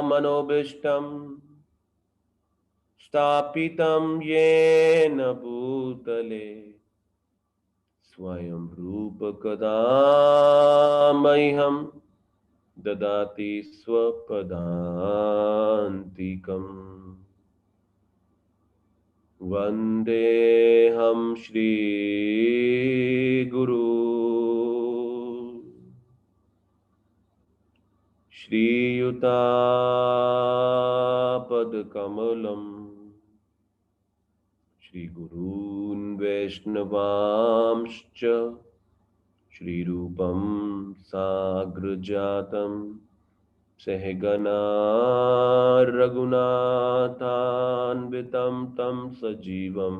मनोभीष्टं स्थापितं येन भूतले स्वयं रूप कदा मह्यं ददाति स्वपदान्तिकम्। वन्देऽहं श्रीगुरु श्रीयुतापदकमलम् श्रीगुरून् वैष्णवांश्च श्रीरूपं साग्रजातं सहगना रघुनाथान्वितं तं सजीवं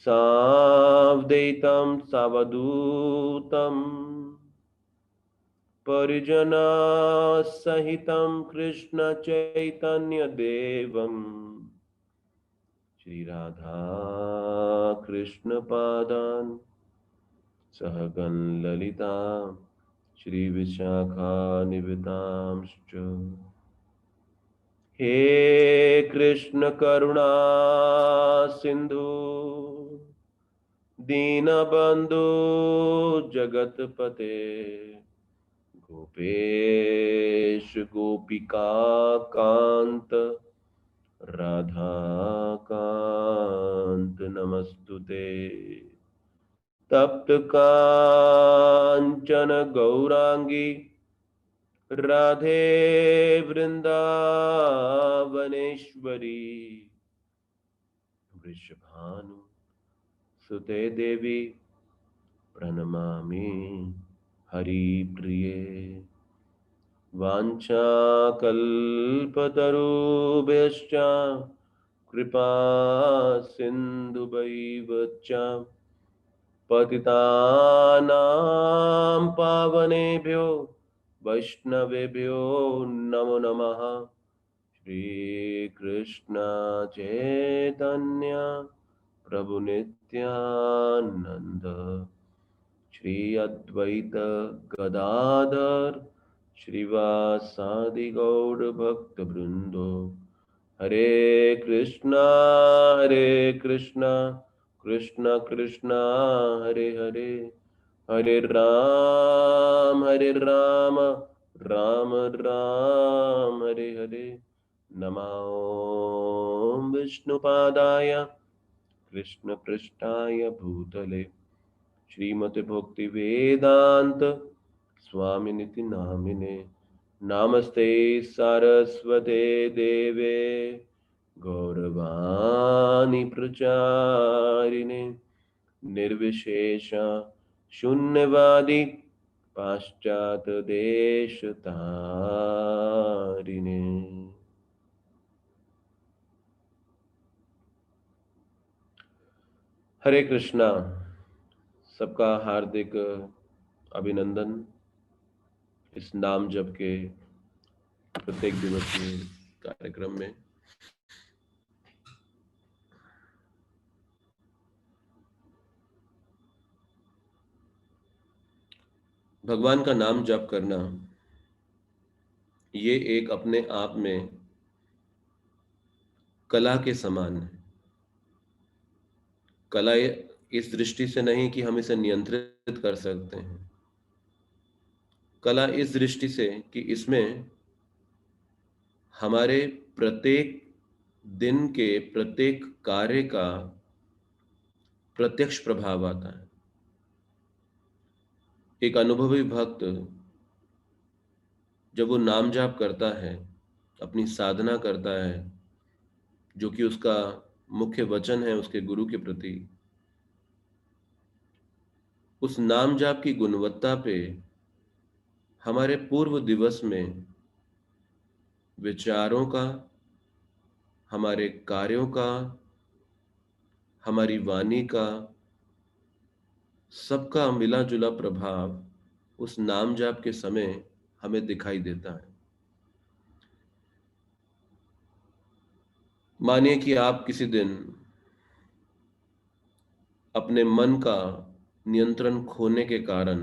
सावधैतं सावधूतं परिजनसहितं कृष्ण चैतन्यदेवं श्रीराधा कृष्णपादान् सहगण ललिता श्रीविशाखान्वितांश्च। हे कृष्ण करुणा सिंधु दीनबंधु जगतपते गोपेश गोपिका कांत राधा कांत नमस्तुते। तप्त कांचन गौरांगी राधे वृंदावनेश्वरी वृषभानु सुते देवी प्रणमामि हरिप्रिये। वाञ्छाकल्पतरुभ्यश्च कृपा सिन्धुभैव च पतितानां पावनेभ्यो वैष्णवेभ्यो नमो नमः। श्रीकृष्ण चैतन्य प्रभु नित्यानंद श्री अद्वैत गदाधर श्रीवासादि गौर भक्त वृंदो। हरे कृष्णा कृष्णा कृष्णा हरे हरे, हरे राम राम राम हरे हरे। नमो विष्णुपादाय कृष्ण पृष्ठाय भूतले श्रीमते भक्ति वेदांत स्वामिनिति नामिने। नमस्ते सारस्वते देवे गौरवाणी प्रचारिणे निर्विशेष शून्यवादी पाश्चात्य देश तारिणे। हरे कृष्णा। सबका हार्दिक अभिनंदन इस नाम जप के प्रत्येक दिवसीय कार्यक्रम में। भगवान का नाम जप करना ये एक अपने आप में कला के समान है। कला इस दृष्टि से नहीं कि हम इसे नियंत्रित कर सकते हैं, कला इस दृष्टि से कि इसमें हमारे प्रत्येक दिन के प्रत्येक कार्य का प्रत्यक्ष प्रभाव आता है। एक अनुभवी भक्त जब वो नाम जाप करता है, अपनी साधना करता है, जो कि उसका मुख्य वचन है उसके गुरु के प्रति, उस नाम जाप की गुणवत्ता पे हमारे पूर्व दिवस में विचारों का, हमारे कार्यों का, हमारी वाणी का, सबका मिला जुला प्रभाव उस नाम जाप के समय हमें दिखाई देता है। मानिए कि आप किसी दिन अपने मन का नियंत्रण खोने के कारण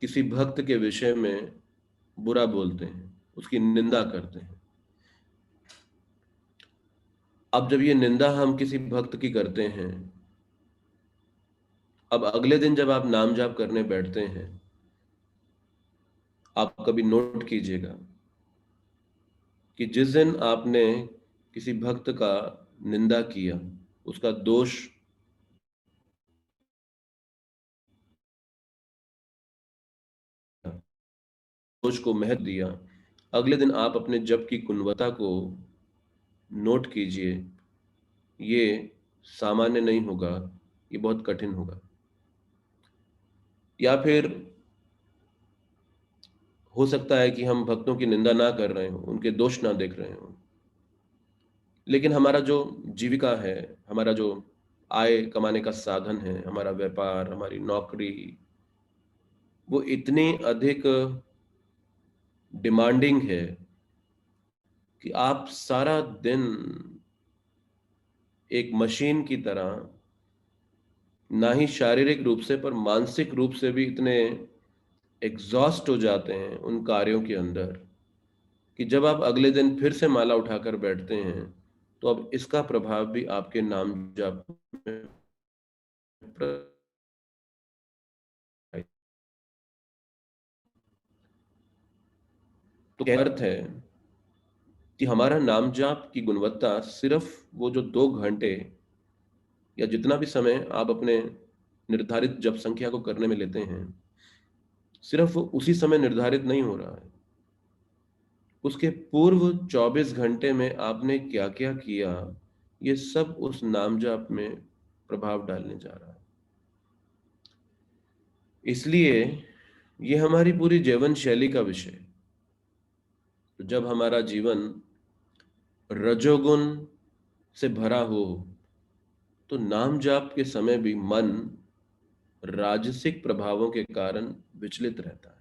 किसी भक्त के विषय में बुरा बोलते हैं, उसकी निंदा करते हैं। अब जब ये निंदा हम किसी भक्त की करते हैं, अब अगले दिन जब आप नाम जाप करने बैठते हैं, आप कभी नोट कीजिएगा कि जिस दिन आपने किसी भक्त का निंदा किया, उसका दोष दोष को महत्व दिया, अगले दिन आप अपने जप की गुणवत्ता को नोट कीजिए। ये सामान्य नहीं होगा, ये बहुत कठिन होगा। या फिर हो सकता है कि हम भक्तों की निंदा ना कर रहे हों, उनके दोष ना देख रहे हों, लेकिन हमारा जो जीविका है, हमारा जो आय कमाने का साधन है, हमारा व्यापार, हमारी नौकरी, वो इतनी अधिक डिमांडिंग है कि आप सारा दिन एक मशीन की तरह, ना ही शारीरिक रूप से पर मानसिक रूप से भी इतने एग्जॉस्ट हो जाते हैं उन कार्यों के अंदर, कि जब आप अगले दिन फिर से माला उठाकर बैठते हैं, तो अब इसका प्रभाव भी आपके नाम जाप में तो क्या अर्थ है कि हमारा नाम जाप की गुणवत्ता सिर्फ वो जो 2 घंटे या जितना भी समय आप अपने निर्धारित जप संख्या को करने में लेते हैं, सिर्फ उसी समय निर्धारित नहीं हो रहा है। उसके पूर्व 24 घंटे में आपने क्या क्या किया, ये सब उस नाम जाप में प्रभाव डालने जा रहा है। इसलिए ये हमारी पूरी जीवन शैली का विषय है। तो जब हमारा जीवन रजोगुण से भरा हो, तो नाम जाप के समय भी मन राजसिक प्रभावों के कारण विचलित रहता है।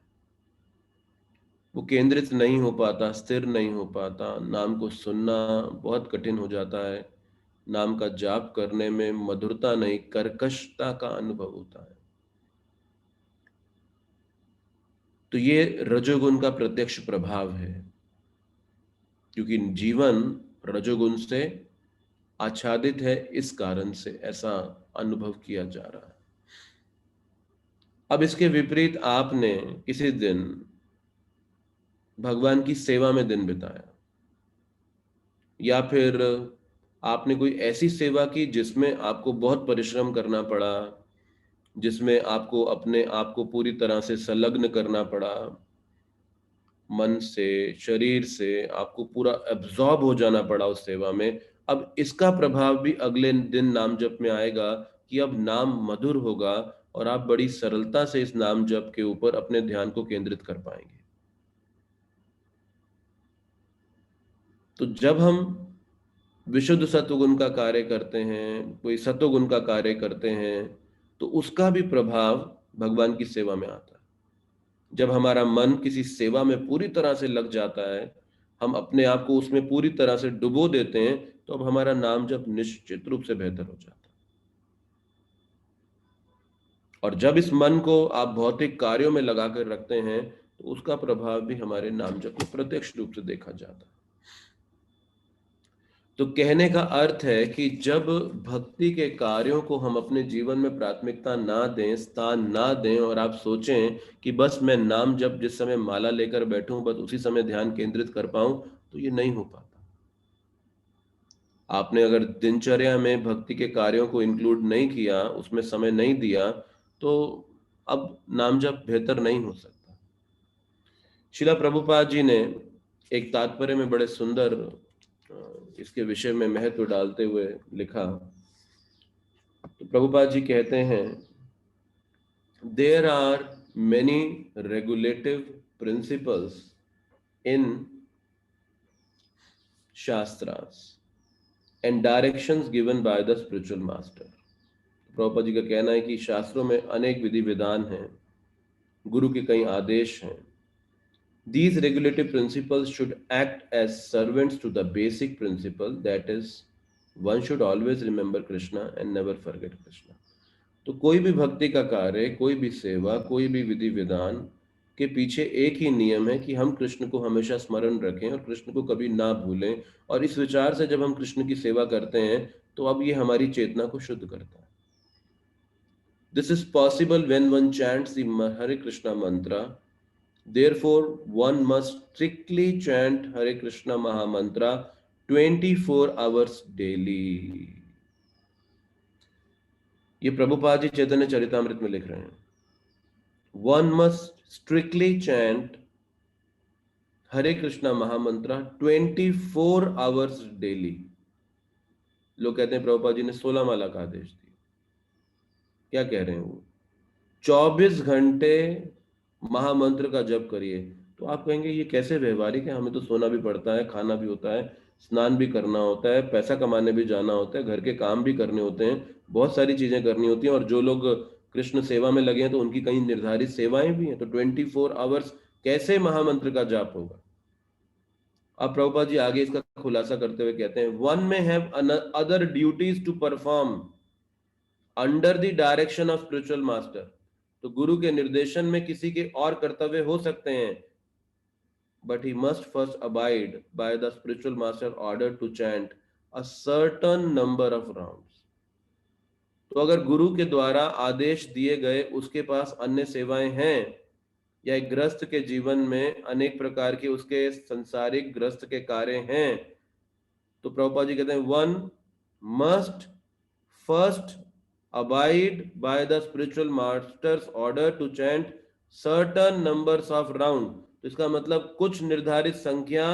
वो केंद्रित नहीं हो पाता, स्थिर नहीं हो पाता, नाम को सुनना बहुत कठिन हो जाता है, नाम का जाप करने में मधुरता नहीं, कर्कशता का अनुभव होता है। तो ये रजोगुण का प्रत्यक्ष प्रभाव है, क्योंकि जीवन रजोगुण से आच्छादित है, इस कारण से ऐसा अनुभव किया जा रहा है। अब इसके विपरीत आपने किसी दिन भगवान की सेवा में दिन बिताया, या फिर आपने कोई ऐसी सेवा की जिसमें आपको बहुत परिश्रम करना पड़ा, जिसमें आपको अपने आप को पूरी तरह से संलग्न करना पड़ा, मन से, शरीर से आपको पूरा एब्जॉर्ब हो जाना पड़ा उस सेवा में। अब इसका प्रभाव भी अगले दिन नाम जप में आएगा, कि अब नाम मधुर होगा और आप बड़ी सरलता से इस नाम जप के ऊपर अपने ध्यान को केंद्रित कर पाएंगे। तो जब हम विशुद्ध सत्वगुण का कार्य करते हैं, कोई सत्वगुण का कार्य करते हैं, तो उसका भी प्रभाव भगवान की सेवा में आता है। जब हमारा मन किसी सेवा में पूरी तरह से लग जाता है, हम अपने आप को उसमें पूरी तरह से डुबो देते हैं, तो अब हमारा नाम जप निश्चित रूप से बेहतर हो जाता है। और जब इस मन को आप भौतिक कार्यों में लगाकर रखते हैं, तो उसका प्रभाव भी हमारे नाम जप में प्रत्यक्ष रूप से देखा जाता है। तो कहने का अर्थ है कि जब भक्ति के कार्यों को हम अपने जीवन में प्राथमिकता ना दें, स्थान ना दें, और आप सोचें कि बस मैं नाम जब जिस समय माला लेकर बैठूं बस उसी समय ध्यान केंद्रित कर पाऊं, तो ये नहीं हो पाता। आपने अगर दिनचर्या में भक्ति के कार्यों को इंक्लूड नहीं किया, उसमें समय नहीं दिया, तो अब नाम जप बेहतर नहीं हो सकता। शिला प्रभुपाद जी ने एक तात्पर्य में बड़े सुंदर इसके विषय में महत्व डालते हुए लिखा। तो प्रभुपाद जी कहते हैं, there are many regulative principles in shastras and directions given by the spiritual master. Prabhupada ji का कहना है कि शास्त्रों में अनेक विधि विधान हैं, गुरु के कई आदेश हैं। These regulative principles should act as servants to the basic principle, that is, one should always remember Krishna and never forget Krishna. तो कोई भी भक्ति का कार्य, कोई भी सेवा, कोई भी विधि विधान के पीछे एक ही नियम है कि हम कृष्ण को हमेशा स्मरण रखें और कृष्ण को कभी ना भूलें। और इस विचार से जब हम कृष्ण की सेवा करते हैं तो अब ये हमारी चेतना को शुद्ध करता है। This is possible when one chants the Hare Krishna mantra. Therefore, one must strictly chant Hare Krishna Maha Mantra 24 hours daily. ये प्रभुपाद जी चैतन्य चरितामृत में लिख रहे हैं। One must strictly chant हरे कृष्णा महामंत्र 24 hours daily. लोग कहते हैं प्रभुपाद जी ने 16 माला का आदेश दिया। क्या कह रहे हैं वो? 24 घंटे महामंत्र का जप करिए। तो आप कहेंगे ये कैसे व्यवहारिक है, हमें तो सोना भी पड़ता है, खाना भी होता है, स्नान भी करना होता है, पैसा कमाने भी जाना होता है, घर के काम भी करने होते हैं, बहुत सारी चीजें करनी होती हैं। और जो लोग कृष्ण सेवा में लगे हैं तो उनकी कई निर्धारित सेवाएं भी हैं। तो 24 आवर्स कैसे महामंत्र का जाप होगा? अब प्रभुपाद जी आगे इसका खुलासा करते हुए कहते हैं, वन में have other duties to perform under the direction of spiritual master. तो गुरु के निर्देशन में किसी के और कर्तव्य हो सकते हैं, but he must first abide by the spiritual master order to chant a certain number of rounds. तो अगर गुरु के द्वारा आदेश दिए गए उसके पास अन्य सेवाएं हैं या एक गृहस्थ के जीवन में अनेक प्रकार के उसके संसारिक गृहस्थ के कार्य हैं, तो प्रभुपाद जी कहते हैं one must first abide by the spiritual masters order to chant certain numbers of round. तो इसका मतलब कुछ निर्धारित संख्या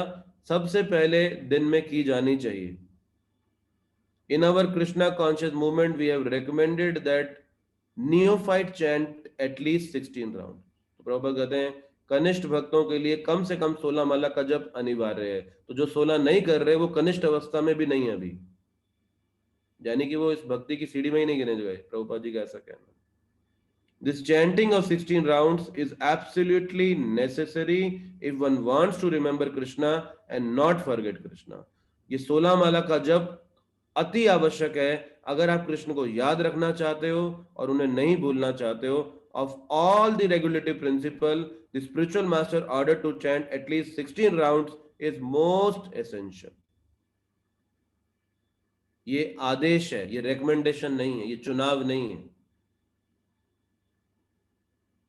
सबसे पहले दिन में की जानी चाहिए। In our Krishna conscious movement we have recommended that neophyte chant at least 16 round. तो प्रभुपाद कहते हैं कनिष्ठ भक्तों के लिए कम से कम 16 माला का जप अनिवार्य है। तो जो 16 नहीं कर रहे वो कनिष्ठ अवस्था में भी नहीं है अभी, यानी कि वो इस भक्ति की सीढ़ी में ही नहीं गिने गए। प्रभुपाद जी का ऐसा कहना। This chanting of 16 rounds is absolutely necessary if one wants to remember Krishna and not forget Krishna. ये 16 माला का जप अति आवश्यक है अगर आप कृष्ण को याद रखना चाहते हो और उन्हें नहीं भूलना चाहते हो। Of all the regulative principle, the spiritual master ordered to chant at least 16 rounds is most essential. ये आदेश है, ये रिकमेंडेशन नहीं है, ये चुनाव नहीं है।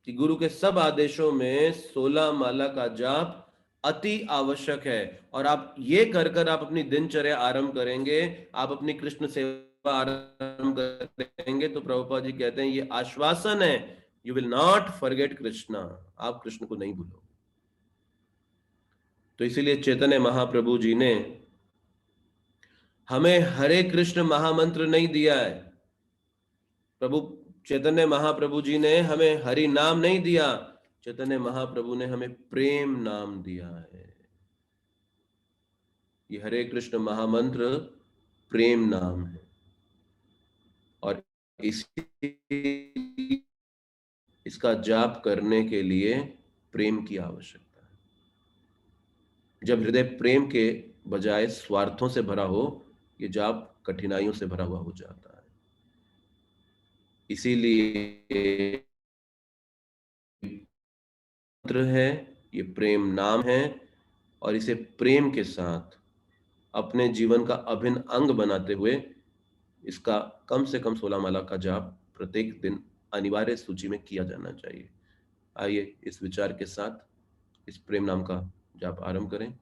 कि गुरु के सब आदेशों में 16 माला का जाप अति आवश्यक है। और आप ये कर कर आप अपनी दिनचर्या आरंभ करेंगे, आप अपनी कृष्ण सेवा आरंभ करेंगे, तो प्रभुपाद जी कहते हैं ये आश्वासन है, you will not forget Krishna, आप कृष्ण को नहीं भूलोगे। तो इसीलिए चैतन्य महाप्रभु जी ने हमें हरे कृष्ण महामंत्र नहीं दिया है। प्रभु चैतन्य महाप्रभु जी ने हमें हरि नाम नहीं दिया, चैतन्य महाप्रभु ने हमें प्रेम नाम दिया है। ये हरे कृष्ण महामंत्र प्रेम नाम है और इसका जाप करने के लिए प्रेम की आवश्यकता है। जब हृदय प्रेम के बजाय स्वार्थों से भरा हो, ये जाप कठिनाइयों से भरा हुआ हो जाता है। इसीलिए मंत्र है, ये प्रेम नाम है और इसे प्रेम के साथ अपने जीवन का अभिन्न अंग बनाते हुए इसका कम से कम 16 माला का जाप प्रत्येक दिन अनिवार्य सूची में किया जाना चाहिए। आइए इस विचार के साथ इस प्रेम नाम का जाप आरंभ करें।